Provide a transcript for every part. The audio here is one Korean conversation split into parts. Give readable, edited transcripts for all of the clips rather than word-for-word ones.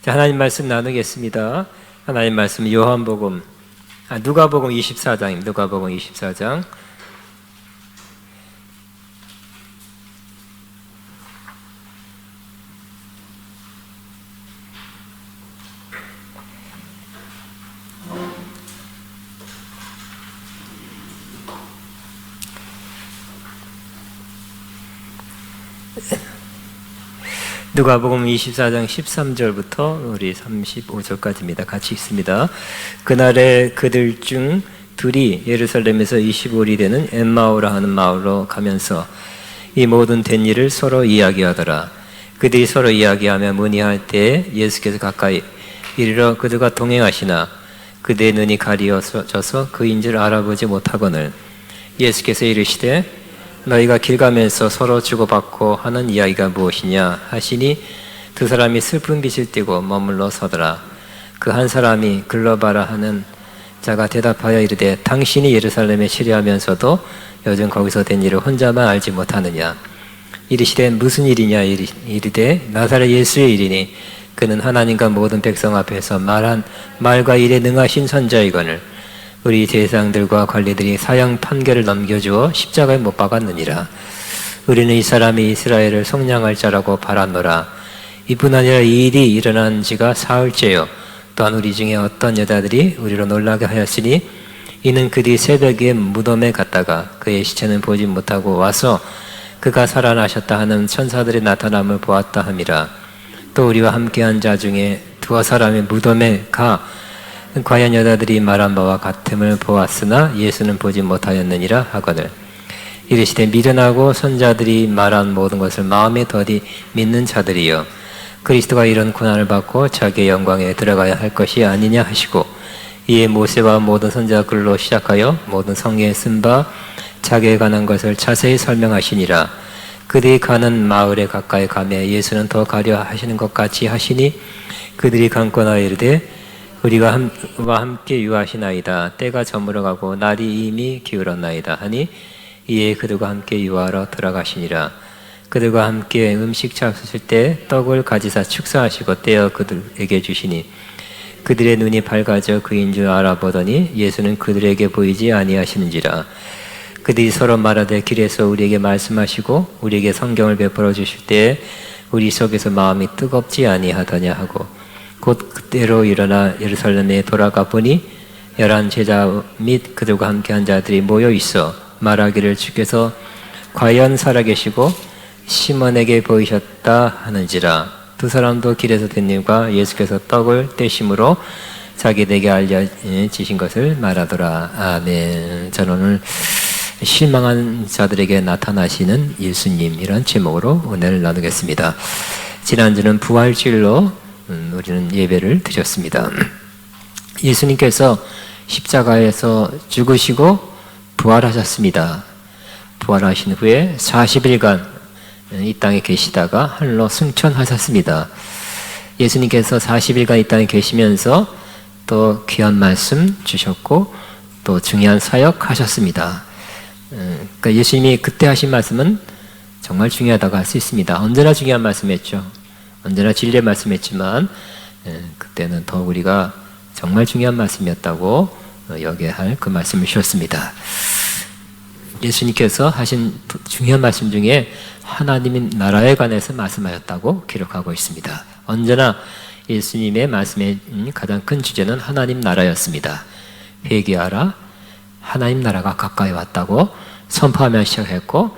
자, 하나님 말씀 나누겠습니다. 하나님 말씀 누가복음 24장입니다. 누가복음 24장. 누가복음 24장 13절부터 우리 35절까지입니다. 같이 읽습니다. 그날에 그들 중 둘이 예루살렘에서 25리 되는 엠마오라 하는 마을로 가면서 이 모든 된 일을 서로 이야기하더라. 그들이 서로 이야기하며 문의할 때에 예수께서 가까이 이르러 그들과 동행하시나 그들의 눈이 가리어져서 그인 줄 알아보지 못하거늘 예수께서 이르시되 너희가 길 가면서 서로 주고받고 하는 이야기가 무엇이냐 하시니 두 사람이 슬픈 빛을 띠고 머물러 서더라. 그 한 사람이 글러바라 하는 자가 대답하여 이르되 당신이 예루살렘에 치료하면서도 요즘 거기서 된 일을 혼자만 알지 못하느냐. 이르시되 무슨 일이냐. 이르되 나사렛 예수의 일이니 그는 하나님과 모든 백성 앞에서 말한 말과 일에 능하신 선자이거늘 우리 제사장들과 관리들이 사형 판결을 넘겨주어 십자가에 못 박았느니라. 우리는 이 사람이 이스라엘을 속량할 자라고 바랐노라. 이뿐 아니라 이 일이 일어난 지가 사흘째요. 또한 우리 중에 어떤 여자들이 우리로 놀라게 하였으니 이는 그들이 새벽에 무덤에 갔다가 그의 시체는 보지 못하고 와서 그가 살아나셨다 하는 천사들의 나타남을 보았다 함이라. 또 우리와 함께한 자 중에 두어 사람이 무덤에 가 과연 여자들이 말한 바와 같음을 보았으나 예수는 보지 못하였느니라 하거늘 이르시되 미련하고 선자들이 말한 모든 것을 마음에 더디 믿는 자들이여 그리스도가 이런 고난을 받고 자기의 영광에 들어가야 할 것이 아니냐 하시고 이에 모세와 모든 선자 글로 시작하여 모든 성경에 쓴 바 자기에 관한 것을 자세히 설명하시니라. 그들이 가는 마을에 가까이 가매 예수는 더 가려 하시는 것 같이 하시니 그들이 강권하여 이르되 우리가 함께 유하시나이다. 때가 저물어가고 날이 이미 기울었나이다 하니 이에 그들과 함께 유하러 들어가시니라. 그들과 함께 음식 잡수실 때 떡을 가지사 축사하시고 떼어 그들에게 주시니 그들의 눈이 밝아져 그인 줄 알아보더니 예수는 그들에게 보이지 아니하시는지라. 그들이 서로 말하되 길에서 우리에게 말씀하시고 우리에게 성경을 베풀어 주실 때에 우리 속에서 마음이 뜨겁지 아니하더냐 하고 곧 그때로 일어나 예루살렘에 돌아가 보니 11 제자 및 그들과 함께한 자들이 모여 있어 말하기를 주께서 과연 살아계시고 시몬에게 보이셨다 하는지라. 두 사람도 길에서 된 일과 예수께서 떡을 떼심으로 자기에게 알려지신 것을 말하더라. 아멘. 저는 오늘 실망한 자들에게 나타나시는 예수님이란 제목으로 은혜를 나누겠습니다. 지난주는 부활주일로 우리는 예배를 드렸습니다. 예수님께서 십자가에서 죽으시고 부활하셨습니다. 부활하신 후에 40일간 이 땅에 계시다가 하늘로 승천하셨습니다. 예수님께서 40일간 이 땅에 계시면서 또 귀한 말씀 주셨고 또 중요한 사역 하셨습니다. 그러니까 예수님이 그때 하신 말씀은 정말 중요하다고 할 수 있습니다. 언제나 중요한 말씀했죠. 언제나 진리의 말씀했지만 그때는 더 우리가 정말 중요한 말씀이었다고 여겨야 할 그 말씀을 주셨습니다. 예수님께서 하신 중요한 말씀 중에 하나님의 나라에 관해서 말씀하셨다고 기록하고 있습니다. 언제나 예수님의 말씀의 가장 큰 주제는 하나님 나라였습니다. 회개하라, 하나님 나라가 가까이 왔다고 선포하며 시작했고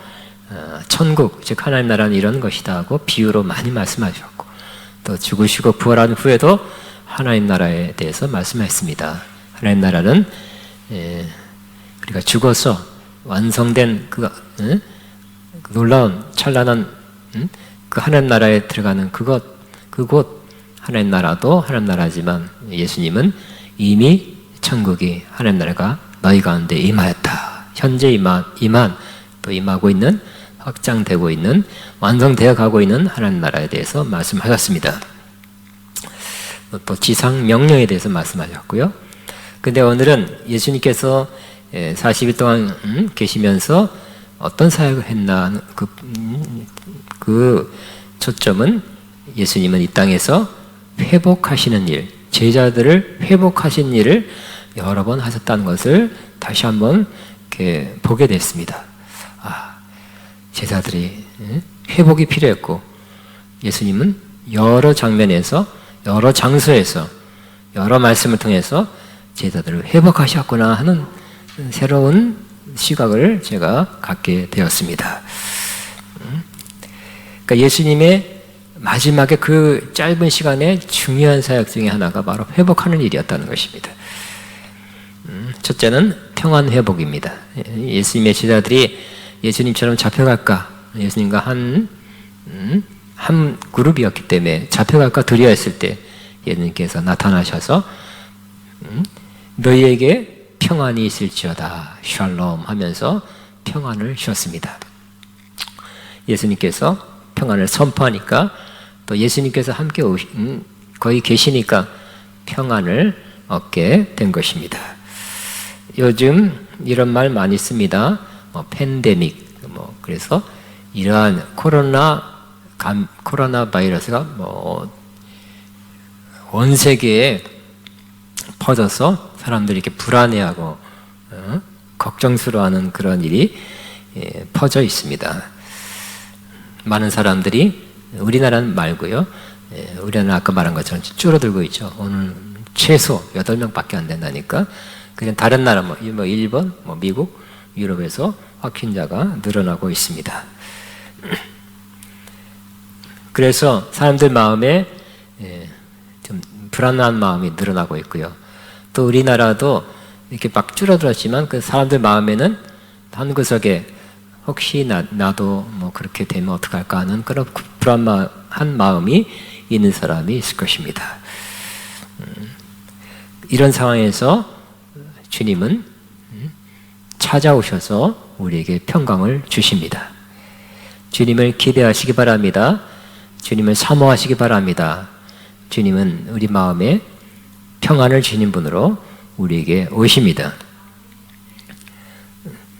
천국, 즉 하나님 나라는 이런 것이다 하고 비유로 많이 말씀하셨고 또 죽으시고 부활한 후에도 하나님 나라에 대해서 말씀했습니다. 하나님 나라는 우리가 죽어서 완성된 그 놀라운 찬란한 그 하나님 나라에 들어가는 그곳 하나님 나라도 하나님 나라지만 예수님은 이미 천국이 하나님 나라가 너희 가운데 임하였다. 현재 임한 또 임하고 있는 확장되고 있는 완성되어 가고 있는 하나님 나라에 대해서 말씀하셨습니다. 또 지상 명령에 대해서 말씀하셨고요. 근데 오늘은 예수님께서 40일 동안 계시면서 어떤 사역을 했나 그 초점은 예수님은 이 땅에서 회복하시는 일, 제자들을 회복하신 일을 여러 번 하셨다는 것을 다시 한번 이렇게 보게 됐습니다. 제자들이 회복이 필요했고 예수님은 여러 장면에서, 여러 장소에서, 여러 말씀을 통해서 제자들을 회복하셨구나 하는 새로운 시각을 제가 갖게 되었습니다. 그러니까 예수님의 마지막에 그 짧은 시간에 중요한 사역 중에 하나가 바로 회복하는 일이었다는 것입니다. 첫째는 평안 회복입니다. 예수님의 제자들이 예수님처럼 잡혀갈까, 예수님과 한 그룹이었기 때문에 잡혀갈까 두려워했을 때 예수님께서 나타나셔서 너희에게 평안이 있을지어다 샬롬 하면서 평안을 주셨습니다. 예수님께서 평안을 선포하니까 또 예수님께서 함께 거기 계시니까 평안을 얻게 된 것입니다. 요즘 이런 말 많이 씁니다. 팬데믹, 그래서 이러한 코로나 바이러스가 온 세계에 퍼져서 사람들이 이렇게 불안해하고 걱정스러워하는 그런 일이 퍼져 있습니다. 많은 사람들이 우리나라는 말고요. 우리나라는 아까 말한 것처럼 줄어들고 있죠. 오늘 최소 8명밖에 안 된다니까. 그냥 다른 나라 일본, 미국, 유럽에서 확진자가 늘어나고 있습니다. 그래서 사람들 마음에 좀 불안한 마음이 늘어나고 있고요. 또 우리나라도 이렇게 막 줄어들었지만 그 사람들 마음에는 한 구석에 혹시 나도 그렇게 되면 어떡할까 하는 그런 불안한 마음이 있는 사람이 있을 것입니다. 이런 상황에서 주님은 찾아오셔서 우리에게 평강을 주십니다. 주님을 기대하시기 바랍니다. 주님을 사모하시기 바랍니다. 주님은 우리 마음에 평안을 주는 분으로 우리에게 오십니다.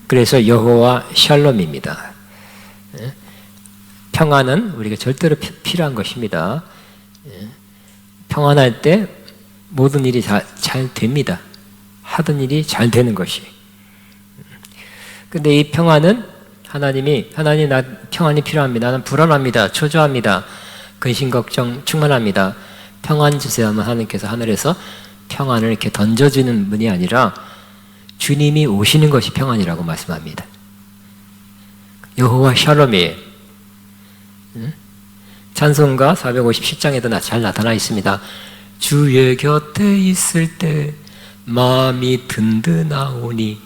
그래서 여호와 샬롬입니다. 평안은 우리가 절대로 필요한 것입니다. 평안할 때 모든 일이 잘 됩니다. 하던 일이 잘 되는 것이. 근데 이 평안은 하나님 나 평안이 필요합니다. 나는 불안합니다. 초조합니다. 근심 걱정 충만합니다. 평안 주세요 하면 하나님께서 하늘에서 평안을 이렇게 던져주는 분이 아니라 주님이 오시는 것이 평안이라고 말씀합니다. 여호와 샬롬이에요. 찬송가 457장에도 잘 나타나 있습니다. 주의 곁에 있을 때 마음이 든든하오니.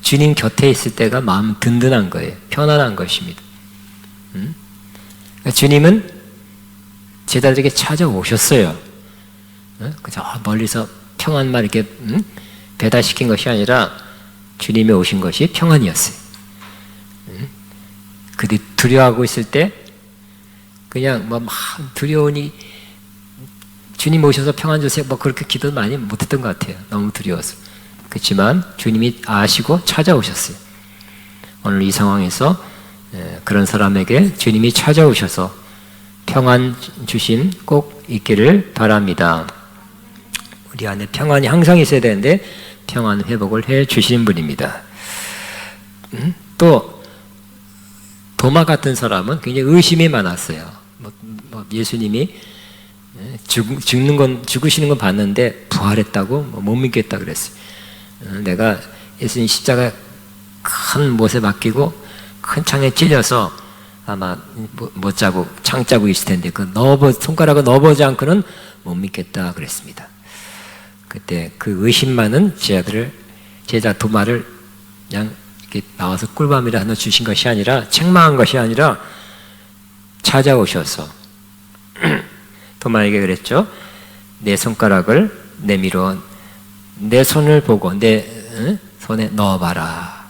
주님 곁에 있을 때가 마음 든든한 거예요. 편안한 것입니다. 주님은 제자들에게 찾아오셨어요. 그저 멀리서 평안만 이렇게 배달시킨 것이 아니라 주님이 오신 것이 평안이었어요. 그들이 두려워하고 있을 때 그냥 막 두려우니 주님 오셔서 평안 주세요. 그렇게 기도 많이 못했던 것 같아요. 너무 두려워서. 그렇지만 주님이 아시고 찾아오셨어요. 오늘 이 상황에서 그런 사람에게 주님이 찾아오셔서 평안 주심 꼭 있기를 바랍니다. 우리 안에 평안이 항상 있어야 되는데 평안 회복을 해 주시는 분입니다. 또 도마 같은 사람은 굉장히 의심이 많았어요. 예수님이 죽으시는 건 봤는데 부활했다고 못 믿겠다 그랬어요. 내가 예수님 십자가 큰 못에 박히고 큰 창에 찔려서 아마 못 자고 창 자고 있을 텐데 손가락을 넣어보지 않고는 못 믿겠다 그랬습니다. 그때 그 의심 많은 제자 도마를 그냥 이렇게 나와서 꿀밤이라 하나 주신 것이 아니라 책망한 것이 아니라 찾아오셔서 도마에게 그랬죠. 내 손가락을 내밀어 내 손을 보고 내 손에 넣어봐라.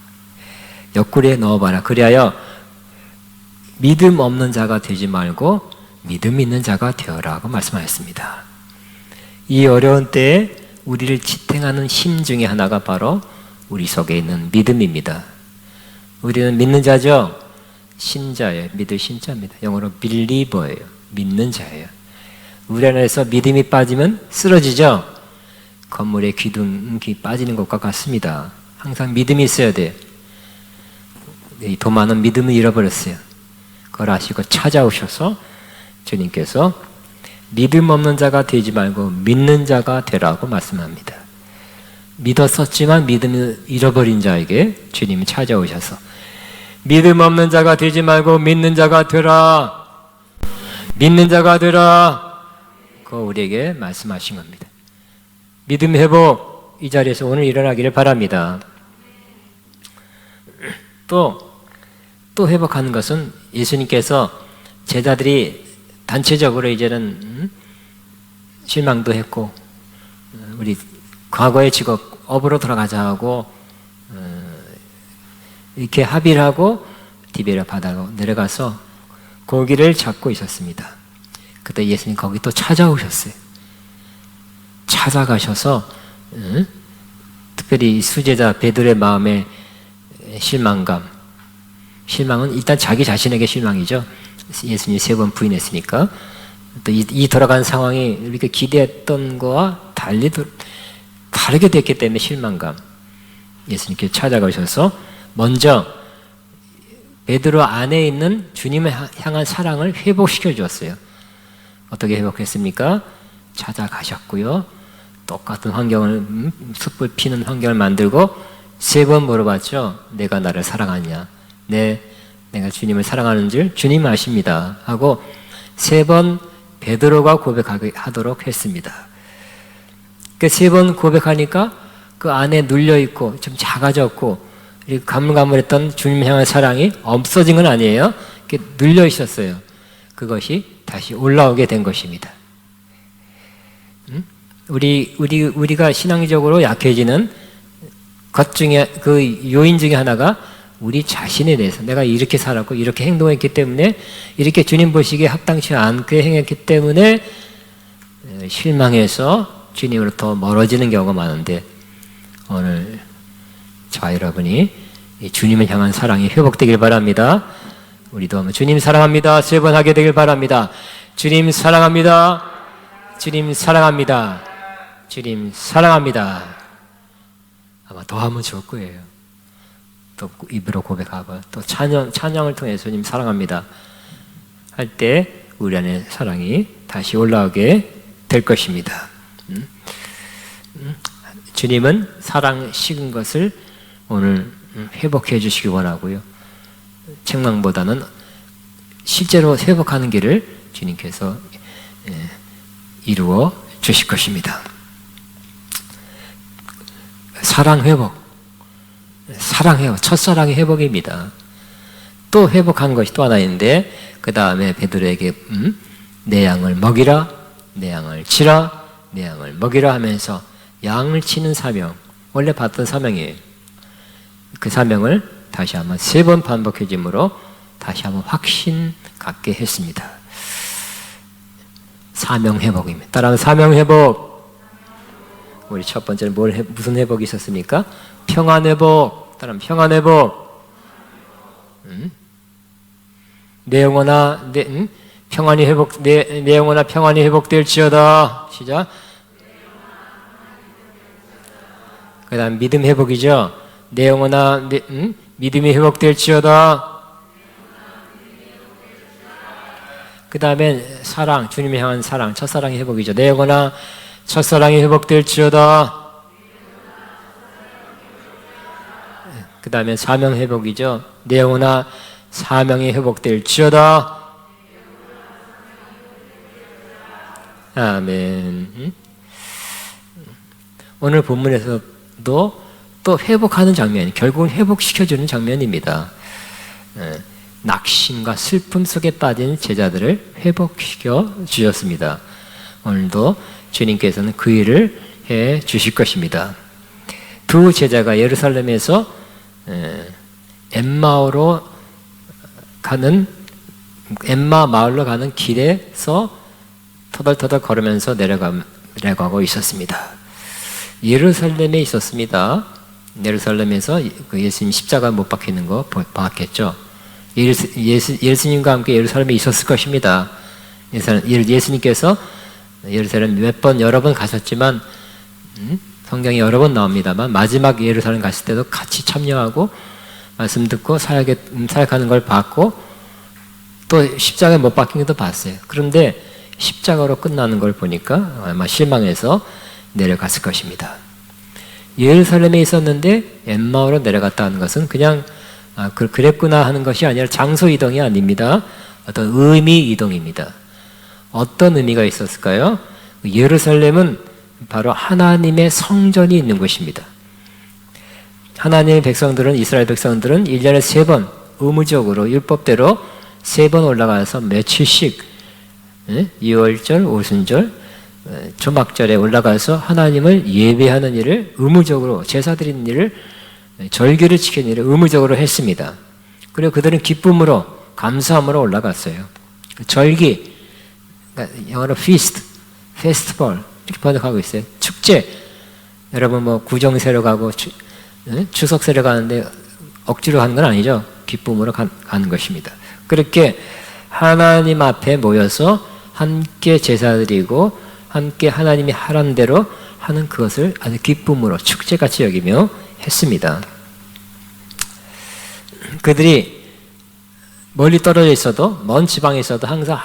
옆구리에 넣어봐라. 그리하여 믿음 없는 자가 되지 말고 믿음 있는 자가 되어라고 말씀하셨습니다. 이 어려운 때에 우리를 지탱하는 힘 중에 하나가 바로 우리 속에 있는 믿음입니다. 우리는 믿는 자죠. 신자예요. 믿을 신자입니다. 영어로 believer예요. 믿는 자예요. 우리 안에서 믿음이 빠지면 쓰러지죠. 건물의 기둥이 빠지는 것과 같습니다. 항상 믿음이 있어야 돼요. 이 도마는 믿음을 잃어버렸어요. 그걸 아시고 찾아오셔서 주님께서 믿음 없는 자가 되지 말고 믿는 자가 되라고 말씀합니다. 믿었었지만 믿음을 잃어버린 자에게 주님이 찾아오셔서 믿음 없는 자가 되지 말고 믿는 자가 되라. 믿는 자가 되라. 그거 우리에게 말씀하신 겁니다. 믿음 회복 이 자리에서 오늘 일어나기를 바랍니다. 또 회복하는 것은 예수님께서 제자들이 단체적으로 이제는 실망도 했고 우리 과거의 직업 업으로 돌아가자 하고 이렇게 합의를 하고 디베랴 바다로 내려가서 고기를 잡고 있었습니다. 그때 예수님 거기 또 찾아오셨어요. 찾아가셔서 특별히 수제자 베드로의 마음에 실망은 일단 자기 자신에게 실망이죠. 예수님이 3번 부인했으니까. 또 이 돌아간 상황이 이렇게 기대했던 거와 다르게 됐기 때문에 실망감. 예수님께 찾아가셔서 먼저 베드로 안에 있는 주님을 향한 사랑을 회복시켜 주었어요. 어떻게 회복했습니까? 찾아가셨고요. 똑같은 환경을 숯불 피는 환경을 만들고 3번 물어봤죠. 내가 나를 사랑하냐? 내가 주님을 사랑하는 줄 주님 아십니다. 하고 3번 베드로가 고백하도록 했습니다. 그 3번 고백하니까 그 안에 눌려있고 좀 작아졌고 가물가물했던 주님 향한 사랑이 없어진 건 아니에요. 이렇게 눌려있었어요. 그것이 다시 올라오게 된 것입니다. 우리가 신앙적으로 약해지는 것 중에 그 요인 중에 하나가 우리 자신에 대해서 내가 이렇게 살았고 이렇게 행동했기 때문에 이렇게 주님 보시기에 합당치 않게 행했기 때문에 실망해서 주님으로부터 멀어지는 경우가 많은데 오늘 저와 여러분이 주님을 향한 사랑이 회복되길 바랍니다. 우리도 한번 주님 사랑합니다 3번 하게 되길 바랍니다. 주님 사랑합니다. 주님 사랑합니다. 주님 사랑합니다. 아마 더 하면 좋을 거예요. 또 입으로 고백하고 또 찬양을 통해서 주님 사랑합니다 할 때 우리 안에 사랑이 다시 올라오게 될 것입니다. 주님은 사랑 식은 것을 오늘 회복해 주시기 원하고요. 책망보다는 실제로 회복하는 길을 주님께서 이루어 주실 것입니다. 사랑 회복, 첫사랑의 회복입니다. 또 회복한 것이 또 하나 있는데 그 다음에 베드로에게 내 양을 먹이라, 내 양을 치라, 내 양을 먹이라 하면서 양을 치는 사명, 원래 받던 사명이에요. 그 사명을 다시 한번 3번 반복해짐으로 다시 한번 확신 갖게 했습니다. 사명 회복입니다. 따라하면 사명 회복. 우리 첫 번째는 무슨 회복이 있었습니까? 평안 회복. 따라하면 평안 회복. 내 영혼아 평안이 회복 내 영혼아 평안이 회복될지어다. 시작. 그다음 믿음 회복이죠. 내 영혼아 믿음이 회복될지어다. 그 다음에 사랑, 주님을 향한 사랑, 첫사랑의 회복이죠. 내 영혼아 첫사랑이 회복될지어다. 그 다음에 사명 회복이죠. 내 영혼아 사명이 회복될지어다. 아멘. 오늘 본문에서도 또 회복하는 장면, 결국은 회복시켜주는 장면입니다. 낙심과 슬픔 속에 빠진 제자들을 회복시켜 주셨습니다. 오늘도 주님께서는 그 일을 해 주실 것입니다. 두 제자가 예루살렘에서 엠마 마을로 가는 길에서 터덜터덜 걸으면서 내려가고 있었습니다. 예루살렘에 있었습니다. 예루살렘에서 예수님 십자가 못 박히는 거 봤겠죠. 예수님과 함께 예루살렘에 있었을 것입니다. 예수님께서 예루살렘 여러 번 가셨지만 성경에 여러 번 나옵니다만 마지막 예루살렘 갔을 때도 같이 참여하고 말씀 듣고 사역하는 걸 봤고 또 십자가에 못 박힌 것도 봤어요. 그런데 십자가로 끝나는 걸 보니까 아마 실망해서 내려갔을 것입니다. 예루살렘에 있었는데 엠마오로 내려갔다는 것은 그냥 그랬구나 하는 것이 아니라 장소 이동이 아닙니다. 어떤 의미 이동입니다. 어떤 의미가 있었을까요? 예루살렘은 바로 하나님의 성전이 있는 곳입니다. 하나님의 백성들은, 이스라엘 백성들은 1년에 3번 의무적으로 율법대로 3번 올라가서 며칠씩 2월절, 오순절, 초막절에 올라가서 하나님을 예배하는 일을 의무적으로, 제사 드리는 일을, 절기를 지키는 일을 의무적으로 했습니다. 그리고 그들은 기쁨으로, 감사함으로 올라갔어요. 절기, 영어로 feast, festival 이렇게 번역하고 있어요. 축제. 여러분 뭐 구정세로 가고 추석세로 가는데 억지로 가는 건 아니죠. 기쁨으로 가는 것입니다. 그렇게 하나님 앞에 모여서 함께 제사드리고 함께 하나님이 하라는 대로 하는 그것을 아주 기쁨으로 축제같이 여기며 했습니다. 그들이 멀리 떨어져 있어도 먼 지방에 있어도 항상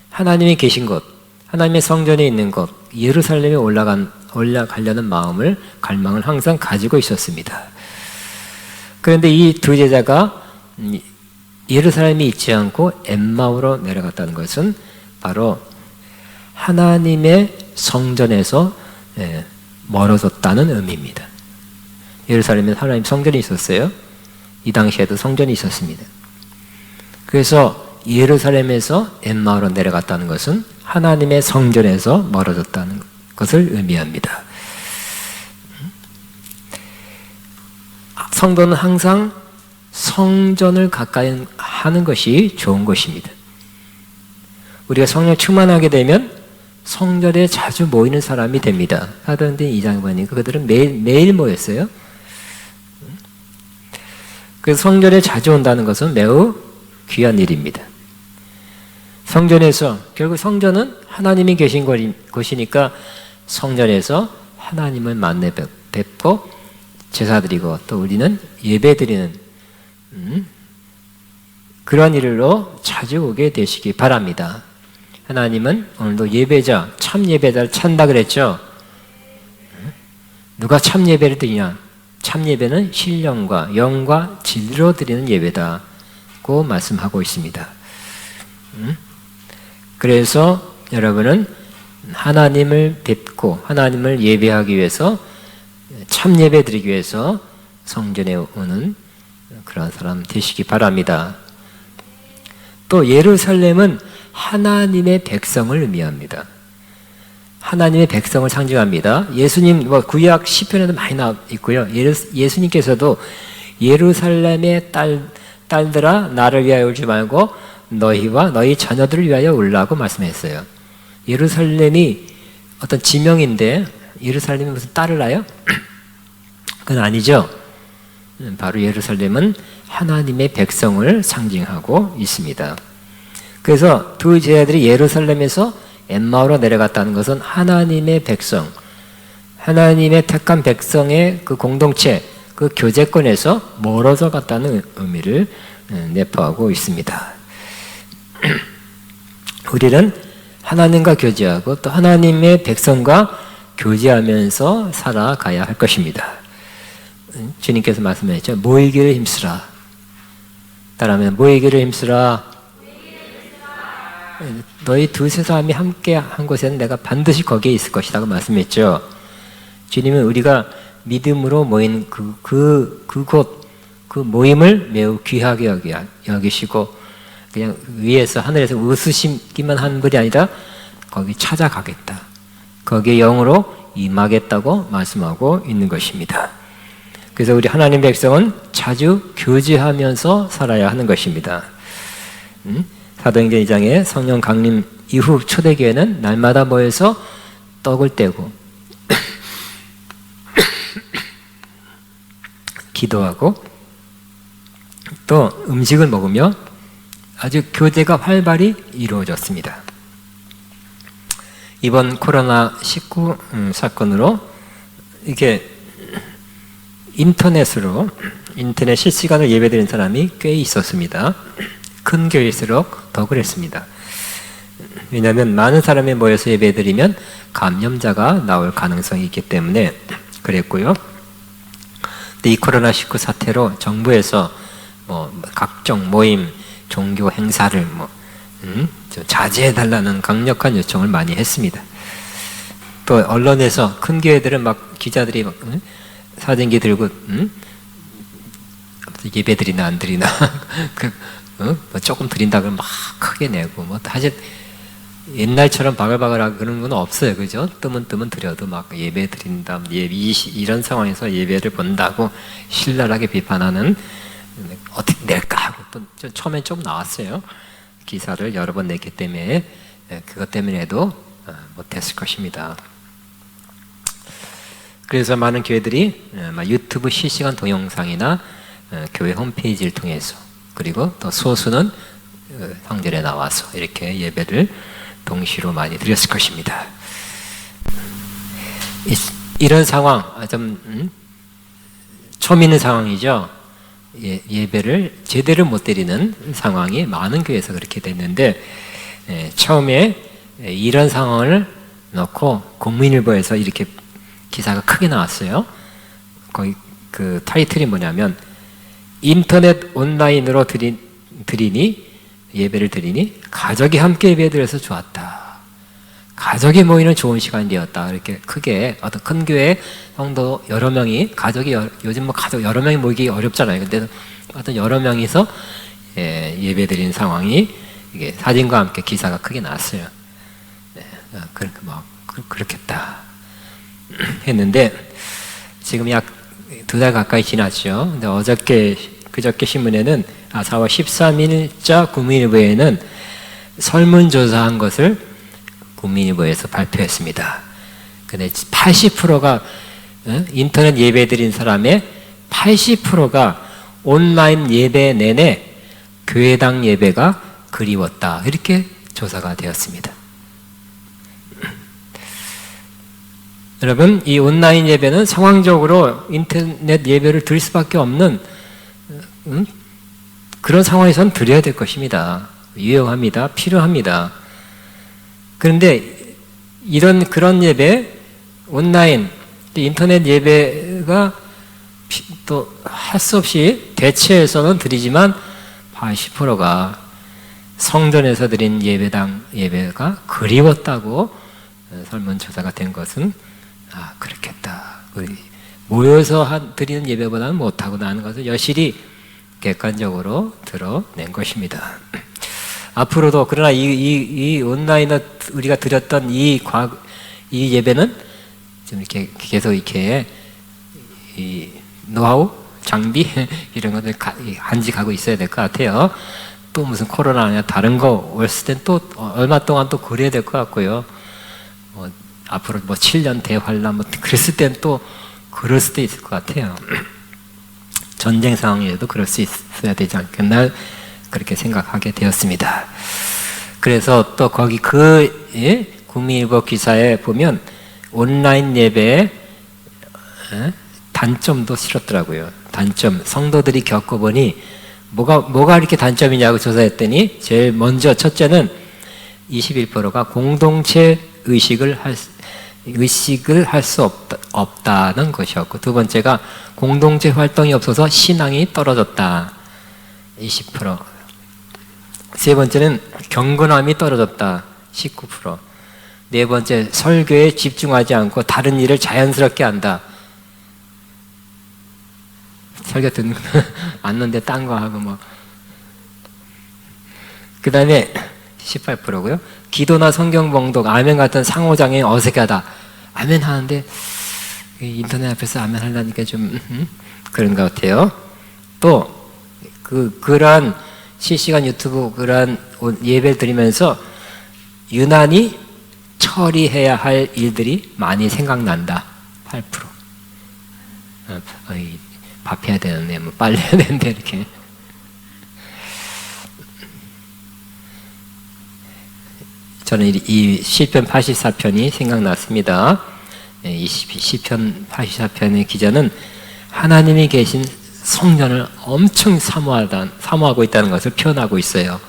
하나님이 계신 곳, 하나님의 성전에 있는 곳, 예루살렘에 올라가려는 마음을, 갈망을 항상 가지고 있었습니다. 그런데 이 두 제자가 예루살렘에 있지 않고 엠마오로 내려갔다는 것은 바로 하나님의 성전에서 멀어졌다는 의미입니다. 예루살렘에 하나님 성전이 있었어요. 이 당시에도 성전이 있었습니다. 그래서 예루살렘에서 엠마오로 내려갔다는 것은 하나님의 성전에서 멀어졌다는 것을 의미합니다. 성도는 항상 성전을 가까이 하는 것이 좋은 것입니다. 우리가 성령 충만하게 되면 성전에 자주 모이는 사람이 됩니다. 사도행전 2장에 보니까 그들은 매일 모였어요. 그래서 성전에 자주 온다는 것은 매우 귀한 일입니다. 성전에서, 결국 성전은 하나님이 계신 곳이니까 성전에서 하나님을 만나 뵙고 제사드리고 또 우리는 예배드리는 그런 일로 자주 오게 되시기 바랍니다. 하나님은 오늘도 예배자, 참 예배자를 찾는다 그랬죠. 누가 참 예배를 드리냐? 참 예배는 신령과 영과 진리로 드리는 예배다고 말씀하고 있습니다. 그래서 여러분은 하나님을 뵙고 하나님을 예배하기 위해서, 참 예배 드리기 위해서 성전에 오는 그런 사람 되시기 바랍니다. 또 예루살렘은 하나님의 백성을 의미합니다. 하나님의 백성을 상징합니다. 예수님 구약 시편에도 많이 나와 있고요. 예수님께서도 예루살렘의 딸들아 나를 위하여 울지 말고 너희와 너희 자녀들을 위하여 울라고 말씀했어요. 예루살렘이 어떤 지명인데 예루살렘이 무슨 딸을 낳아요? 그건 아니죠. 바로 예루살렘은 하나님의 백성을 상징하고 있습니다. 그래서 두 제자들이 예루살렘에서 엠마오로 내려갔다는 것은 하나님의 백성, 하나님의 택한 백성의 그 공동체, 그 교제권에서 멀어져 갔다는 의미를 내포하고 있습니다. 우리는 하나님과 교제하고 또 하나님의 백성과 교제하면서 살아가야 할 것입니다. 주님께서 말씀하셨죠. 모이기를 힘쓰라. 따라하면 모이기를 힘쓰라. 너희 두세 사람이 함께 한 곳에는 내가 반드시 거기에 있을 것이라고 말씀했죠. 주님은 우리가 믿음으로 모인 그곳, 그 모임을 매우 귀하게 여기시고 그냥 위에서 하늘에서 웃으시기만 하는 것이 아니라 거기 찾아가겠다. 거기에 영으로 임하겠다고 말씀하고 있는 것입니다. 그래서 우리 하나님 백성은 자주 교제하면서 살아야 하는 것입니다. 사도행전 2장에 성령 강림 이후 초대교회는 날마다 모여서 떡을 떼고 기도하고 또 음식을 먹으며 아주 교제가 활발히 이루어졌습니다. 이번 코로나19 사건으로 이게 인터넷 실시간으로 예배드린 사람이 꽤 있었습니다. 큰 교회일수록 더 그랬습니다. 왜냐하면 많은 사람이 모여서 예배드리면 감염자가 나올 가능성이 있기 때문에 그랬고요. 근데 이 코로나19 사태로 정부에서 각종 모임, 종교 행사를 좀 자제해달라는 강력한 요청을 많이 했습니다. 또 언론에서 큰 교회들은 막 기자들이 막 사진기 들고 예배 드리나 안 드리나 뭐 조금 드린다고 막 크게 내고 사실 옛날처럼 바글바글하고 그런 건 없어요. 그죠? 뜨면 드려도 막 예배 드린다, 이런 상황에서 예배를 본다고 신랄하게 비판하는 어떻게 낼까 하고 또 처음엔 좀 나왔어요. 기사를 여러 번 냈기 때문에 그것 때문에도 못했을 것입니다. 그래서 많은 교회들이 유튜브 실시간 동영상이나 교회 홈페이지를 통해서 그리고 또 소수는 성전에 나와서 이렇게 예배를 동시로 많이 드렸을 것입니다. 이런 상황 좀 처음 있는 상황이죠. 예배를 제대로 못 드리는 상황이 많은 교회에서 그렇게 됐는데 처음에 이런 상황을 놓고 국민일보에서 이렇게 기사가 크게 나왔어요. 거기 그 타이틀이 뭐냐면 인터넷 온라인으로 예배를 드리니 가족이 함께 예배드려서 좋았다. 가족이 모이는 좋은 시간이 되었다. 이렇게 크게 어떤 큰 교회 성도 여러 명이 요즘 가족 여러 명이 모이기 어렵잖아요. 근데 어떤 여러 명이서 예배 드리는 상황이 이게 사진과 함께 기사가 크게 나왔어요. 그렇게 그렇겠다 했는데 지금 약 2달 가까이 지났죠. 근데 그저께 신문에는 4월 13일자 국민일보에는 설문조사한 것을 국민일보에서 발표했습니다. 근데 80%가 인터넷 예배 드린 사람의 80%가 온라인 예배 내내 교회당 예배가 그리웠다. 이렇게 조사가 되었습니다. 여러분, 이 온라인 예배는 상황적으로 인터넷 예배를 드릴 수밖에 없는 그런 상황에선 드려야 될 것입니다. 유용합니다. 필요합니다. 그런데 그런 예배, 온라인, 인터넷 예배가 또 할 수 없이 대체해서는 드리지만 80%가 성전에서 드린 예배가 그리웠다고 설문조사가 된 것은 그렇겠다. 모여서 드리는 예배보다는 못하고 나는 것을 여실히 객관적으로 드러낸 것입니다. 앞으로도 그러나 이 온라인에 우리가 드렸던 이 예배는 좀 이렇게 계속 이렇게 이 노하우, 장비 이런 것들 간직하고 있어야 될 것 같아요. 또 무슨 코로나 아니야 다른 거 올을 땐 또 얼마 동안 또 그래야 될 것 같고요. 앞으로 7년 대환란 그랬을 땐 또 그럴 수도 있을 것 같아요. 전쟁 상황에도 그럴 수 있어야 되지 않겠나 그렇게 생각하게 되었습니다. 그래서 또 거기 국민일보 기사에 보면 온라인 예배의 단점도 실었더라고요. 단점, 성도들이 겪어보니 뭐가 이렇게 단점이냐고 조사했더니 제일 먼저 첫째는 21%가 공동체 의식을 할 수 없다는 것이었고, 두 번째가 공동체 활동이 없어서 신앙이 떨어졌다. 20%. 세 번째는 경건함이 떨어졌다. 19%. 네 번째, 설교에 집중하지 않고 다른 일을 자연스럽게 한다. 설교 듣는 앉는데 딴 거 하고 그 다음에 18%고요. 기도나 성경 봉독, 아멘 같은 상호장애 어색하다. 아멘 하는데 인터넷 앞에서 아멘 하려니까 좀 그런 것 같아요. 또 그러한 실시간 유튜브 그러한 예배를 드리면서 유난히 처리해야 할 일들이 많이 생각난다. 8%. 밥 해야 되는데 빨리 해야 되는데 이렇게. 저는 이 시편 84편이 생각났습니다. 이 시편 84편의 기자는 하나님이 계신 성전을 엄청 사모하고 있다는 것을 표현하고 있어요.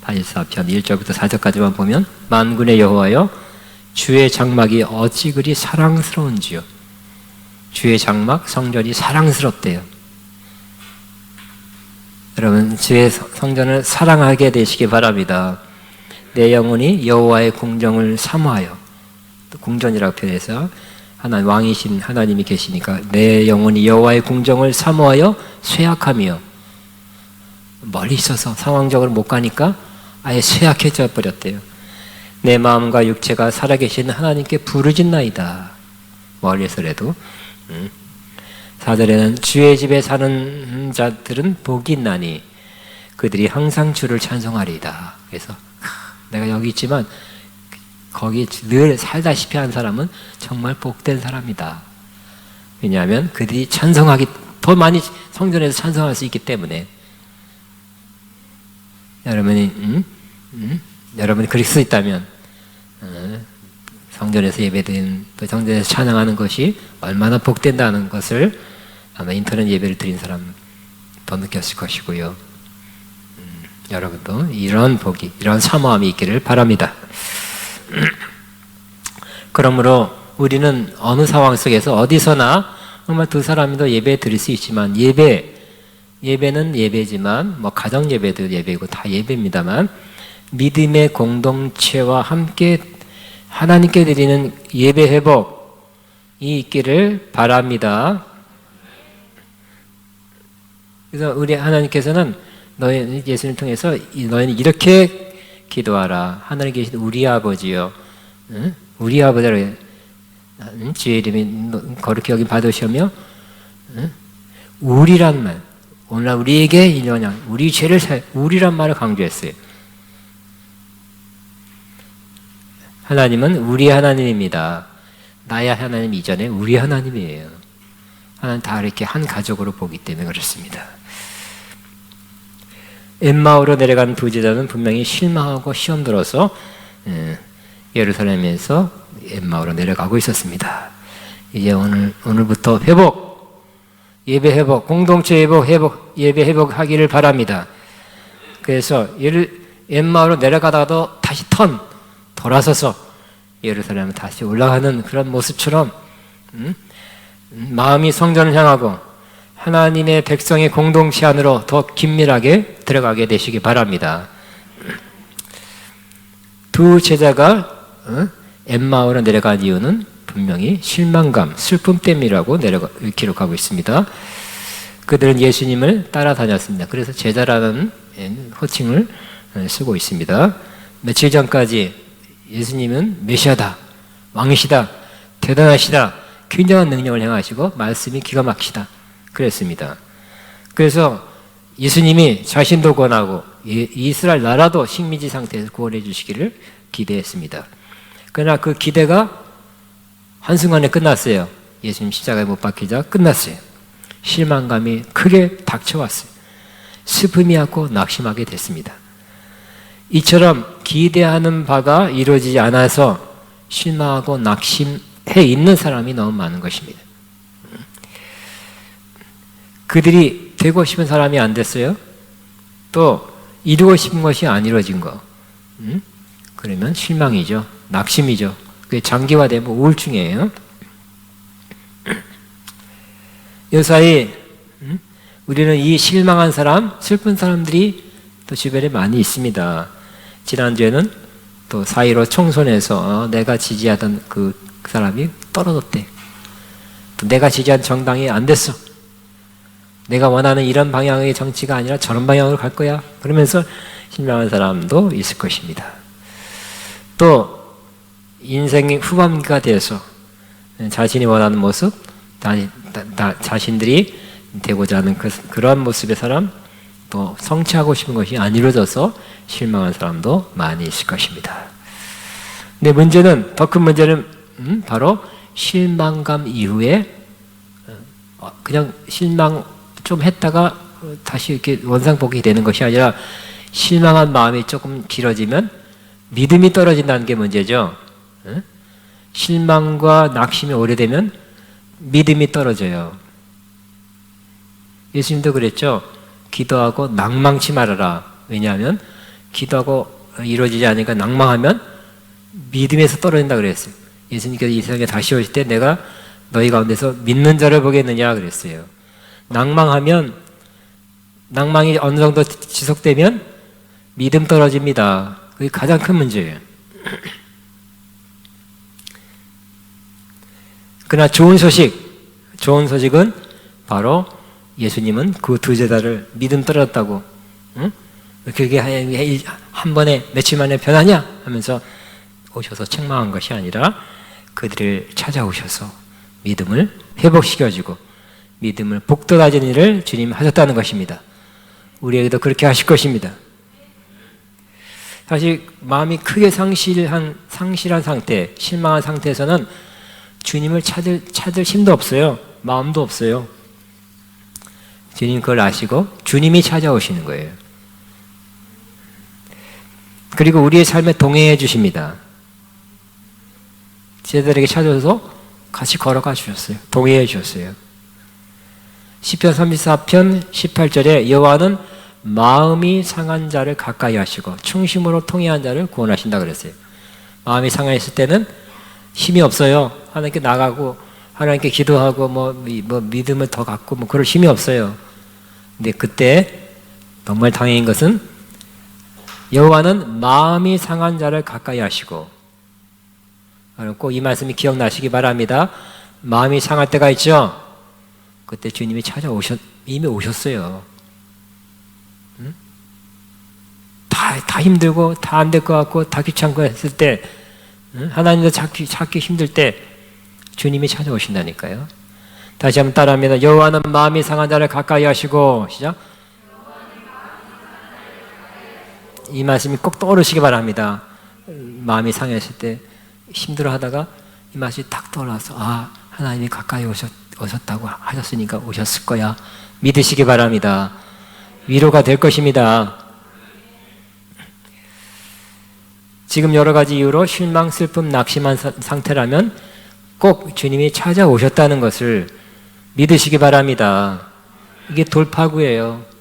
84편 1절부터 4절까지만 보면 만군의 여호와여 주의 장막이 어찌 그리 사랑스러운지요. 주의 장막 성전이 사랑스럽대요. 여러분 주의 성전을 사랑하게 되시기 바랍니다. 내 영혼이 여호와의 궁정을 사모하여, 또 궁전이라고 표현해서 하나님 왕이신 하나님이 계시니까 내 영혼이 여호와의 궁정을 사모하여 쇠약하며, 멀리 있어서 상황적으로 못 가니까 아예 쇠약해져 버렸대요. 내 마음과 육체가 살아계신 하나님께 부르짖나이다. 멀리서라도. 4절에는 주의 집에 사는 자들은 복이 있나니 그들이 항상 주를 찬송하리이다. 그래서 내가 여기 있지만 거기 늘 살다시피 한 사람은 정말 복된 사람이다. 왜냐하면 그들이 더 많이 성전에서 찬송할 수 있기 때문에. 여러분이 그럴 수 있다면 성전에서 예배드리는, 또 성전에서 찬양하는 것이 얼마나 복된다는 것을 아마 인터넷 예배를 드린 사람 더 느꼈을 것이고요. 여러분도 이런 복이, 이런 사모함이 있기를 바랍니다. 그러므로 우리는 어느 상황 속에서 어디서나 정말 두 사람이도 예배 드릴 수 있지만, 예배는 예배지만 가정 예배도 예배고 다 예배입니다만, 믿음의 공동체와 함께 하나님께 드리는 예배 회복이 있기를 바랍니다. 그래서 우리 하나님께서는 예수님을 통해서 너희는 이렇게 기도하라. 하늘에 계신 우리 아버지요, 우리 아버지라, 주의 이름이 거룩히 여김 받으시며, 우리란 말, 오늘날 우리에게 인연한 우리 죄를 우리란 말을 강조했어요. 하나님은 우리 하나님입니다. 나의 하나님 이전에 우리 하나님이에요. 하나님 다 이렇게 한 가족으로 보기 때문에 그렇습니다. 엠마오로 내려간 두 제자는 분명히 실망하고 시험 들어서 예루살렘에서 엠마오로 내려가고 있었습니다. 이제 오늘부터 예배 회복, 공동체 예배 회복하기를 바랍니다. 그래서 엠마오로 내려가다가도 다시 돌아서서 예루살렘에 다시 올라가는 그런 모습처럼 마음이 성전을 향하고 하나님의 백성의 공동체 안으로 더 긴밀하게 들어가게 되시기 바랍니다. 두 제자가 엠마오로 내려간 이유는 분명히 실망감, 슬픔 때문이라고 기록하고 있습니다. 그들은 예수님을 따라다녔습니다. 그래서 제자라는 호칭을 쓰고 있습니다. 며칠 전까지 예수님은 메시아다, 왕이시다, 대단하시다, 굉장한 능력을 행하시고 말씀이 기가 막히다 그랬습니다. 그래서 예수님이 자신도 권하고 이스라엘 나라도 식민지 상태에서 구원해 주시기를 기대했습니다. 그러나 그 기대가 한순간에 끝났어요. 예수님 십자가에 못 박히자 끝났어요. 실망감이 크게 닥쳐왔어요. 슬픔이 왔고 낙심하게 됐습니다. 이처럼 기대하는 바가 이루어지지 않아서 실망하고 낙심해 있는 사람이 너무 많은 것입니다. 그들이 되고 싶은 사람이 안 됐어요. 또 이루고 싶은 것이 안 이루어진 거. 그러면 실망이죠. 낙심이죠. 그게 장기화되면 우울증이에요. 요사이 우리는 이 실망한 사람, 슬픈 사람들이 또 주변에 많이 있습니다. 지난주에는 또 4.15 총선에서 내가 지지하던 그 사람이 떨어졌대. 또 내가 지지한 정당이 안 됐어. 내가 원하는 이런 방향의 정치가 아니라 저런 방향으로 갈 거야. 그러면서 실망한 사람도 있을 것입니다. 또 인생의 후반기가 돼서 자신이 원하는 모습, 자신들이 되고자 하는 그런 모습의 사람, 또 성취하고 싶은 것이 안 이루어져서 실망한 사람도 많이 있을 것입니다. 근데 더 큰 문제는 바로 실망감 이후에 그냥 실망 좀 했다가 다시 이렇게 원상복귀 되는 것이 아니라 실망한 마음이 조금 길어지면 믿음이 떨어진다는 게 문제죠. 응? 실망과 낙심이 오래되면 믿음이 떨어져요. 예수님도 그랬죠. 기도하고 낭망치 말아라. 왜냐하면 기도하고 이루어지지 않으니까 낭망하면 믿음에서 떨어진다 그랬어요. 예수님께서 이 세상에 다시 오실 때 내가 너희 가운데서 믿는 자를 보겠느냐 그랬어요. 낭망이 어느 정도 지속되면 믿음 떨어집니다. 그게 가장 큰 문제예요. 그러나 좋은 소식은 바로 예수님은 그 두 제자를 믿음 떨어졌다고, 응? 그게 한 번에 며칠 만에 변하냐 하면서 오셔서 책망한 것이 아니라 그들을 찾아오셔서 믿음을 회복시켜주고 믿음을 복돋아지는 일을 주님 하셨다는 것입니다. 우리에게도 그렇게 하실 것입니다. 사실 마음이 크게 상실한 상태, 실망한 상태에서는 주님을 찾을 힘도 없어요. 마음도 없어요. 주님 그걸 아시고 주님이 찾아오시는 거예요. 그리고 우리의 삶에 동행해 주십니다. 제자들에게 찾아서 같이 걸어가 주셨어요. 동행해 주셨어요. 시편 34편 18절에 여호와는 마음이 상한 자를 가까이 하시고 충심으로 통회한 자를 구원하신다 그랬어요. 마음이 상했을 때는 힘이 없어요. 하나님께 나가고 하나님께 기도하고 뭐 믿음을 더 갖고 뭐 그럴 힘이 없어요. 근데 그때 정말 다행인 것은 여호와는 마음이 상한 자를 가까이 하시고, 꼭 이 말씀이 기억나시기 바랍니다. 마음이 상할 때가 있죠. 그때 주님이 이미 오셨어요. 응? 다 힘들고 다 안 될 것 같고 다 귀찮고 했을 때, 응? 하나님도 찾기 힘들 때 주님이 찾아오신다니까요. 다시 한번 따라합니다. 여호와는 마음이 상한 자를 가까이 하시고, 시작. 이 말씀이 꼭 떠오르시기 바랍니다. 마음이 상했을 때 힘들어하다가 이 말씀이 딱 떠올라서 하나님이 가까이 오셨다고 하셨으니까 오셨을 거야. 믿으시기 바랍니다. 위로가 될 것입니다. 지금 여러 가지 이유로 실망, 슬픔, 낙심한 상태라면 꼭 주님이 찾아오셨다는 것을 믿으시기 바랍니다. 이게 돌파구예요.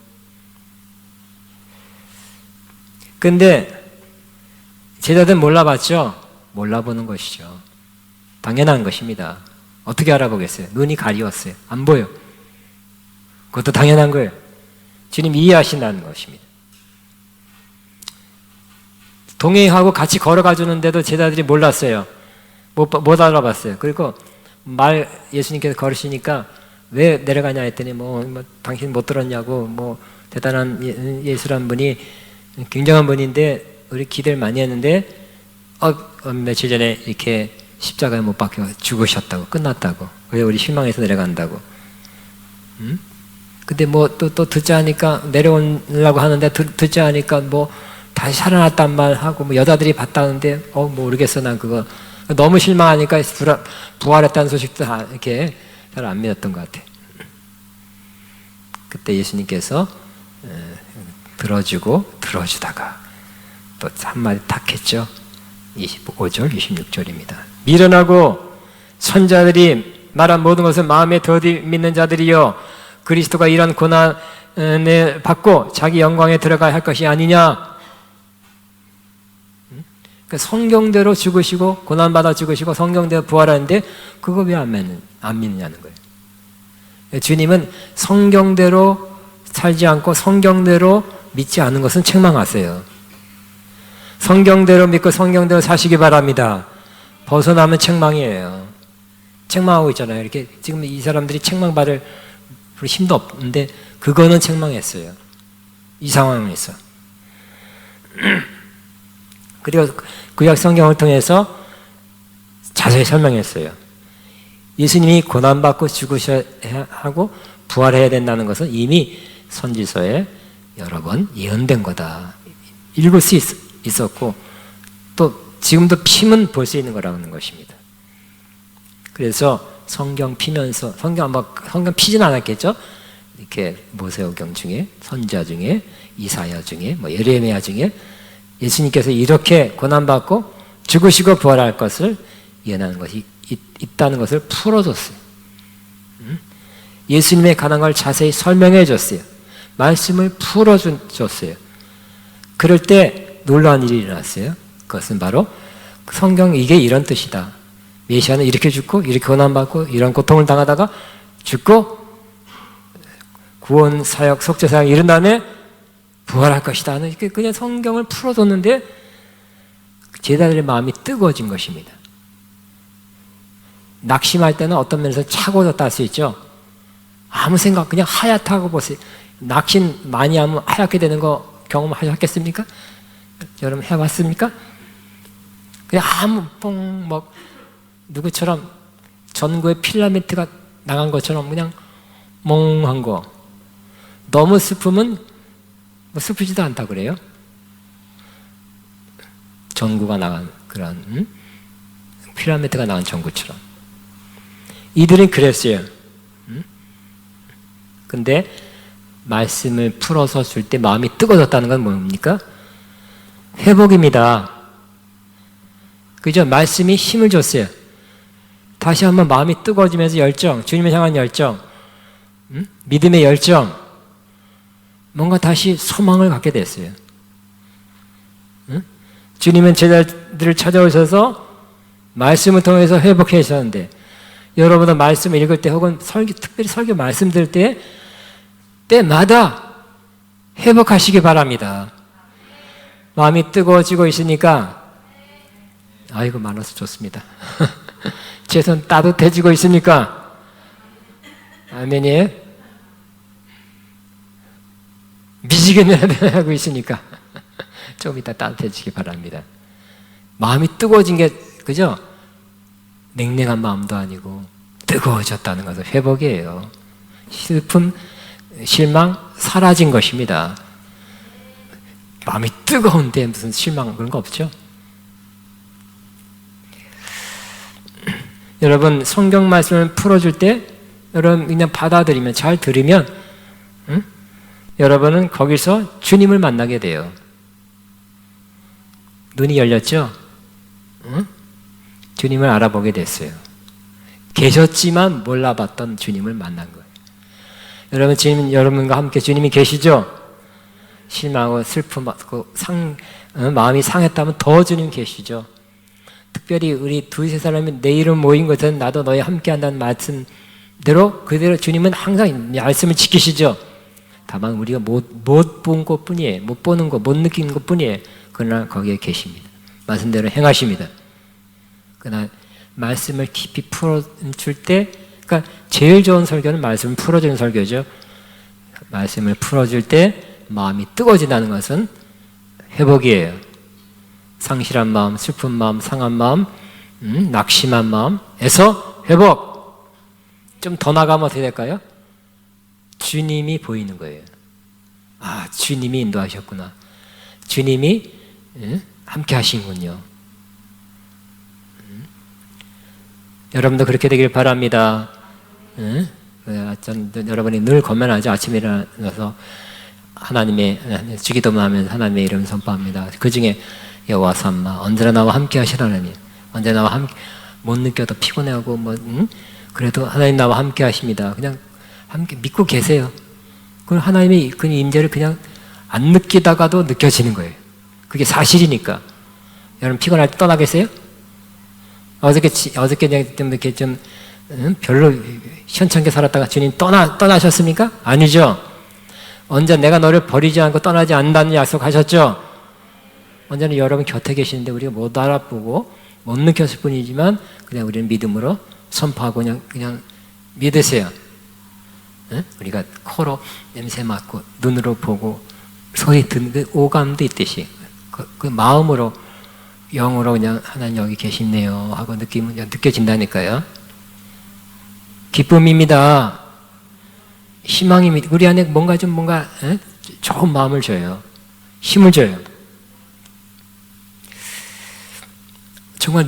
근데 제자들은 몰라봤죠? 몰라보는 것이죠. 당연한 것입니다. 어떻게 알아보겠어요? 눈이 가리웠어요. 안 보여. 그것도 당연한 거예요. 주님 이해하신다는 것입니다. 동행하고 같이 걸어가 주는데도 제자들이 몰랐어요. 못 알아봤어요. 그리고 예수님께서 걸으시니까 왜 내려가냐 했더니 당신 못 들었냐고, 대단한 예수란 분이 굉장한 분인데 우리 기대를 많이 했는데 며칠 전에 이렇게 십자가에 못 박혀 죽으셨다고, 끝났다고. 그래서 우리 실망해서 내려간다고. 근데 또 듣자 하니까 내려오려고 하는데 듣자 하니까 다시 살아났단 말 하고 여자들이 봤다는데 모르겠어 난 그거. 너무 실망하니까 부활했다는 소식도 이렇게 잘 안 믿었던 것 같아. 그때 예수님께서 들어주다가 또 한마디 탁 했죠. 25절, 26절입니다. 미련하고 선자들이 말한 모든 것을 마음에 더디 믿는 자들이여, 그리스도가 이런 고난을 받고 자기 영광에 들어가야 할 것이 아니냐. 그러니까 성경대로 죽으시고 고난받아 죽으시고 성경대로 부활하는데 그거 왜 안 믿느냐는 거예요. 주님은 성경대로 살지 않고 성경대로 믿지 않은 것은 책망하세요. 성경대로 믿고 성경대로 사시기 바랍니다. 벗어나면 책망이에요. 책망하고 있잖아요. 이렇게 지금 이 사람들이 책망받을 힘도 없는데 그거는 책망했어요. 이 상황에서. 그리고 구약 성경을 통해서 자세히 설명했어요. 예수님이 고난받고 죽으셔야 하고 부활해야 된다는 것은 이미 선지서에 여러 번 예언된 거다. 읽을 수 있었고 또 지금도 피면 볼 수 있는 거라는 것입니다. 그래서 성경 피면서 성경 피진 않았겠죠? 이렇게 모세오경 중에 선지자 중에 이사야 중에 예레미야 중에 예수님께서 이렇게 고난받고 죽으시고 부활할 것을 예언하는 것이 있다는 것을 풀어줬어요. 예수님의 가난 걸 자세히 설명해 줬어요. 말씀을 풀어줬어요. 그럴 때 놀라운 일이 일어났어요. 그것은 바로 성경 이게 이런 뜻이다. 메시아는 이렇게 죽고 이렇게 고난받고 이런 고통을 당하다가 죽고 구원 사역, 속죄 사역 이런 다음에 부활할 것이다. 이렇게 그냥 성경을 풀어줬는데 제자들의 마음이 뜨거워진 것입니다. 낙심할 때는 어떤 면에서 차고졌다 할 수 있죠. 아무 생각 그냥 하얗다고 보세요. 낙심 많이 하면 하얗게 되는 거 경험하셨겠습니까? 여러분 해봤습니까? 그냥 아무 막 누구처럼 전구에 필라멘트가 나간 것처럼 그냥 멍한 거. 너무 슬프면 뭐 슬프지도 않다 그래요. 전구가 나간 그런 필라멘트가 나간 전구처럼. 이들은 그랬어요. 근데 말씀을 풀어서 줄 때 마음이 뜨거워졌다는 건 뭡니까? 회복입니다. 그죠? 말씀이 힘을 줬어요. 다시 한번 마음이 뜨거워지면서 열정, 주님을 향한 열정, 믿음의 열정, 뭔가 다시 소망을 갖게 됐어요. 주님은 제자들을 찾아오셔서 말씀을 통해서 회복해 주셨는데 여러분은 말씀을 읽을 때 혹은 특별히 설교 말씀 들을 때 때마다 회복하시기 바랍니다. 마음이 뜨거워지고 있으니까 아이고 많아서 좋습니다. 제 손 따뜻해지고 있으니까 아멘이에요. 미지근해 하고 있으니까 좀 이따 따뜻해지기 바랍니다. 마음이 뜨거워진 게 그죠? 냉랭한 마음도 아니고 뜨거워졌다는 것은 회복이에요. 슬픔, 실망 사라진 것입니다. 마음이 뜨거운데 무슨 실망 그런 거 없죠? 여러분 성경 말씀을 풀어줄 때 여러분 그냥 받아들이면 잘 들으면 여러분은 거기서 주님을 만나게 돼요. 눈이 열렸죠? 주님을 알아보게 됐어요. 계셨지만 몰라봤던 주님을 만난 거예요. 여러분 지금 여러분과 함께 주님이 계시죠? 실망하고 슬픔하고 마음이 상했다면 더 주님 계시죠? 특별히 우리 두세 사람이 내 이름 모인 것은 나도 너희 함께 한다는 말씀대로 그대로 주님은 항상 말씀을 지키시죠? 다만 우리가 못 본 것 뿐이에요. 못 보는 것, 못 느끼는 것 뿐이에요. 그러나 거기에 계십니다. 말씀대로 행하십니다. 그러나 말씀을 깊이 풀어줄 때 그러니까 제일 좋은 설교는 말씀을 풀어주는 설교죠. 말씀을 풀어줄 때 마음이 뜨거워진다는 것은 회복이에요. 상실한 마음, 슬픈 마음, 상한 마음, 낙심한 마음에서 회복. 좀 더 나가면 어떻게 될까요? 주님이 보이는 거예요. 아, 주님이 인도하셨구나. 주님이 함께 하신군요. 여러분도 그렇게 되길 바랍니다. 여러분이 늘 권면하죠. 아침에 일어나서 하나님의 주기도만 하면서 하나님의 이름을 선포합니다. 그 중에 여호와 삼마 언제나 나와 함께 하시라 하나님. 언제나 나와 함께 못 느껴도 피곤해하고 그래도 하나님 나와 함께 하십니다. 그냥 함께 믿고 계세요. 그럼 하나님의 그 임재를 그냥 안 느끼다가도 느껴지는 거예요. 그게 사실이니까. 여러분 피곤할 때 떠나겠어요? 어저께 좀 이렇게 좀 별로 시원찮게 살았다가 주님 떠나셨습니까? 아니죠. 언제 내가 너를 버리지 않고 떠나지 않는다는 약속하셨죠? 언제나 여러분 곁에 계시는데 우리가 못 알아보고 못 느꼈을 뿐이지만 그냥 우리는 믿음으로 선포하고 그냥 믿으세요. 우리가 코로 냄새 맡고 눈으로 보고 소리 듣는 그 오감도 있듯이 그 마음으로 영으로 그냥 하나님 여기 계시네요 하고 느끼면 느껴진다니까요. 기쁨입니다. 희망입니다. 우리 안에 뭔가 좋은 마음을 줘요. 힘을 줘요. 정말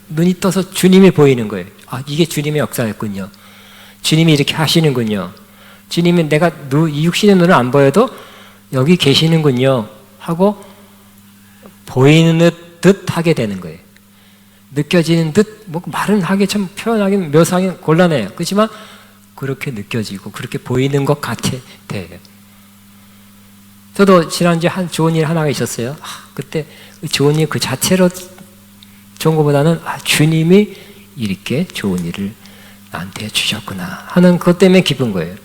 눈이 떠서 주님이 보이는 거예요. 아, 이게 주님의 역사였군요. 주님이 이렇게 하시는군요. 주님이 내가 이 육신의 눈을 안 보여도 여기 계시는군요 하고 보이는 듯 하게 되는 거예요. 느껴지는 듯, 뭐 말은 하기 참 표현하기 묘사하기 곤란해요. 그렇지만 그렇게 느껴지고 그렇게 보이는 것 같아 돼요. 저도 지난주에 좋은 일 하나가 있었어요. 그때 좋은 일 그 자체로 좋은 것보다는 주님이 이렇게 좋은 일을 나한테 주셨구나 하는 그것 때문에 기쁜 거예요.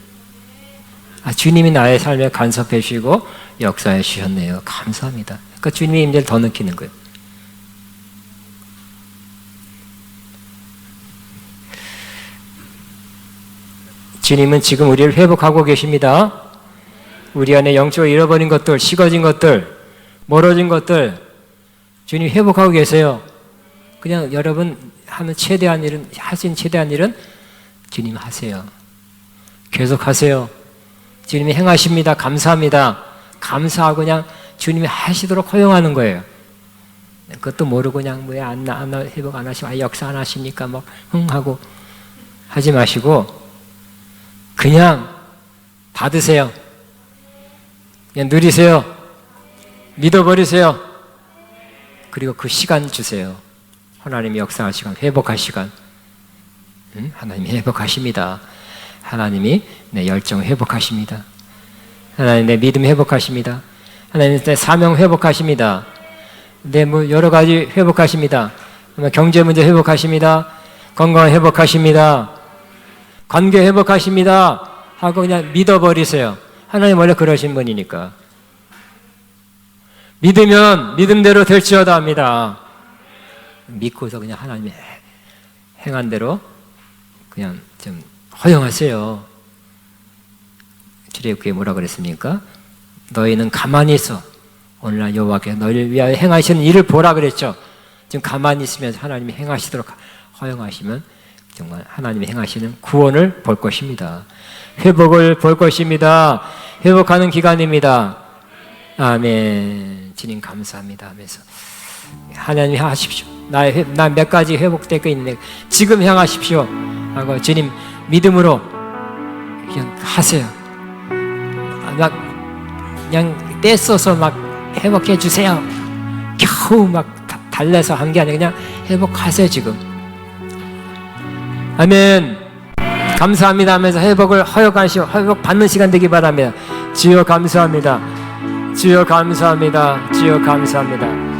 주님이 나의 삶에 간섭해 주시고 역사해 주셨네요. 감사합니다. 그러니까 주님의 임재를 더 느끼는 거예요. 주님은 지금 우리를 회복하고 계십니다. 우리 안에 영적으로 잃어버린 것들, 식어진 것들, 멀어진 것들 주님이 회복하고 계세요. 그냥 여러분 하는 최대한 일은, 할 수 있는 최대한 일은 주님 하세요. 계속 하세요. 주님이 행하십니다. 감사합니다. 감사하고 그냥 주님이 하시도록 허용하는 거예요. 그것도 모르고 그냥 왜 안 회복 안 하시고 역사 안 하십니까? 막 하고 하지 마시고 그냥 받으세요. 그냥 누리세요. 믿어버리세요. 그리고 그 시간 주세요. 하나님이 역사할 시간, 회복할 시간. 하나님이 회복하십니다. 하나님이 내 열정 회복하십니다. 하나님 내 믿음 회복하십니다. 하나님 내 사명 회복하십니다. 내 뭐 여러 가지 회복하십니다. 경제 문제 회복하십니다. 건강 회복하십니다. 관계 회복하십니다. 하고 그냥 믿어버리세요. 하나님 원래 그러신 분이니까. 믿으면 믿음대로 될지어다 합니다. 믿고서 그냥 하나님의 행한 대로 그냥 좀 허용하세요. 출애굽기에 뭐라 그랬습니까? 너희는 가만히 있어. 오늘날 여호와께서 너희를 위하여 행하시는 일을 보라 그랬죠. 지금 가만히 있으면서 하나님이 행하시도록 허용하시면 정말 하나님이 행하시는 구원을 볼 것입니다. 회복을 볼 것입니다. 회복하는 기간입니다. 아멘. 주님 감사합니다 하면서 하나님이 하십시오. 나 몇 가지 회복될 거 있는데 지금 향하십시오 하고 주님 믿음으로 그냥 하세요. 막 그냥 떼써서 막 회복해 주세요. 겨우 막 달래서 한 게 아니라 그냥 회복하세요 지금. 아멘. 감사합니다 하면서 회복을 허용하시오. 회복 받는 시간 되기 바랍니다. 주여 감사합니다. 주여 감사합니다. 주여 감사합니다.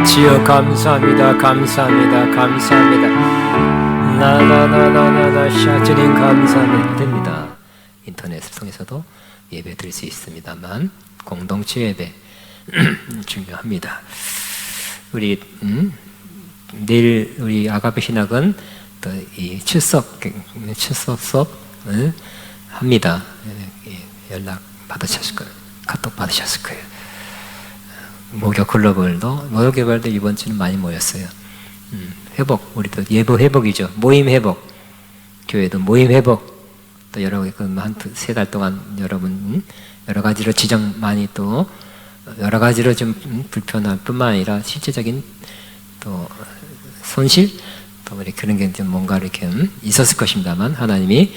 주여 감사합니다. 감사합니다. 감사합니다. 나나나나나나 주님 감사합니다. 됩니다. 인터넷을 통해서도 예배 드릴 수 있습니다만 공동체 예배 중요합니다. 우리 내일 우리 아가페 신학은 또 이 출석 수업을 합니다. 연락 받으셨을 거예요. 카톡 받으셨을 거예요. 목욕 글로벌도 이번 주는 많이 모였어요. 회복, 우리도 예보 회복이죠. 모임 회복, 교회도 모임 회복. 또 여러 한 세 달 동안 여러분 여러 가지로 지정 많이 또 여러 가지로 좀 불편할 뿐만 아니라 실제적인 또 손실 또 그런 게 좀 뭔가 이렇게 있었을 것입니다만 하나님이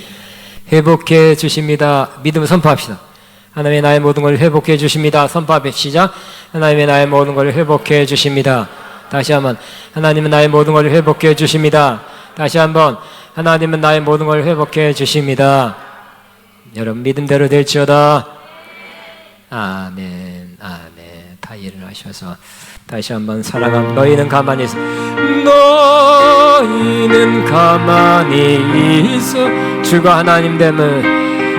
회복해 주십니다. 믿음을 선포합시다. 하나님의 나의 모든 걸 회복해 주십니다. 선포합시다. 시작. 하나님의 나의 모든 걸 회복해 주십니다. 다시 한번 하나님은 나의 모든 걸 회복해 주십니다. 다시 한번 하나님은 나의 모든 걸 회복해 주십니다. 여러분 믿음대로 될지어다. 아멘. 아멘. 다 일어나셔서 다시 한번 사랑합니다. 너희는 가만히 있어. 너희는 가만히 있어. 주가 하나님 됨을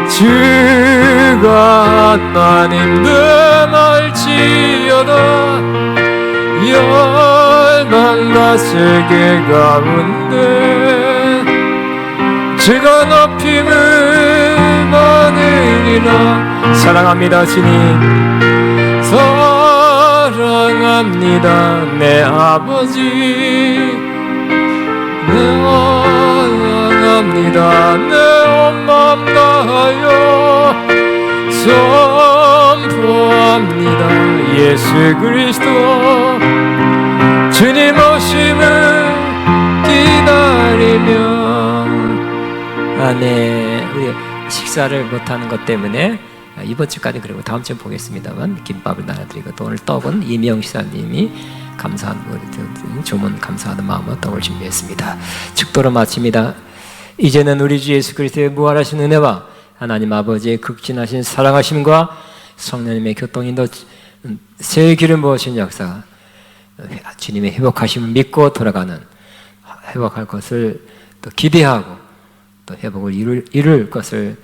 주가 하나님 됨을지어다. 열방과 세계 가운데 주가 높임을 받으리라. 사랑합니다 주님. 사랑합니다 내 아버지. 내 사랑합니다 내 온 마음 다하여. 선포합니다. 예수 그리스도 주님 오심을 기다리며. 아멘. 우리 식사를 못하는 것 때문에 이번 주까지, 그리고 다음 주에 보겠습니다만, 김밥을 나눠드리고 또 오늘 떡은 이미영 시사님이 감사한 조문 감사하는 마음으로 떡을 준비했습니다. 축도로 마칩니다. 이제는 우리 주 예수 그리스도의 무한하신 은혜와 하나님 아버지의 극진하신 사랑하심과 성령님의 교통인도 새 길을 모으신 역사, 주님의 회복하심을 믿고 돌아가는, 회복할 것을 또 기대하고 또 회복을 이룰 것을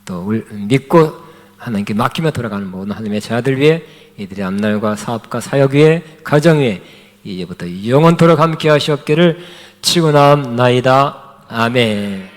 또 믿고 하나님께 맡기며 돌아가는 모든 하나님의 자들 위해, 이들의 앞날과 사업과 사역 위에, 가정 위에 이제부터 영원토록 함께 하시옵기를 축원하옵나이다. 아멘.